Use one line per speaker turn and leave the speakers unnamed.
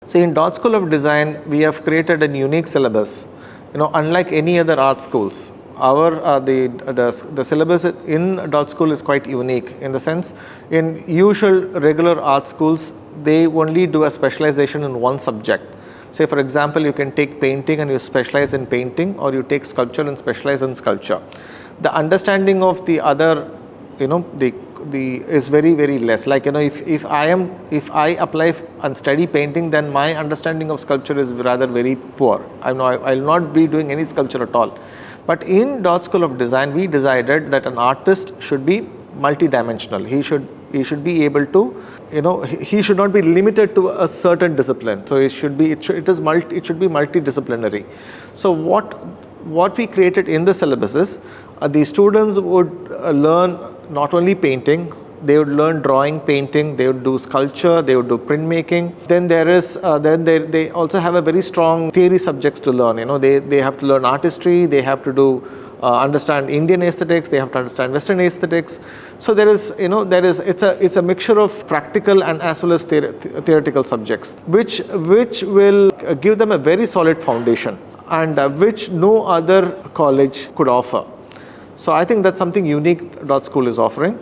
So in Dot School of Design, we have created a unique syllabus. Unlike any other art schools, the syllabus in Dot School is quite unique in the sense, in usual regular art schools, they only do a specialization in one subject. Say for example, you can take painting and you specialize in painting, or you take sculpture and specialize in sculpture. The understanding of the other, the is very, very less. Like, if I apply and study painting, then my understanding of sculpture is rather very poor. I'll not be doing any sculpture at all. But in Dot School of Design, we decided that an artist should be multidimensional. He should be able to, he should not be limited to a certain discipline. So it should be multidisciplinary. So what we created in the syllabus is, the students would learn not only painting, they would learn drawing, painting, they would do sculpture, they would do printmaking. Then they also have a very strong theory subjects to learn. They have to learn artistry, they have to do understand Indian aesthetics, they have to understand Western aesthetics. So it's a mixture of practical and as well as theoretical subjects, which will give them a very solid foundation, and which no other college could offer. So I think that's something unique Dot School is offering.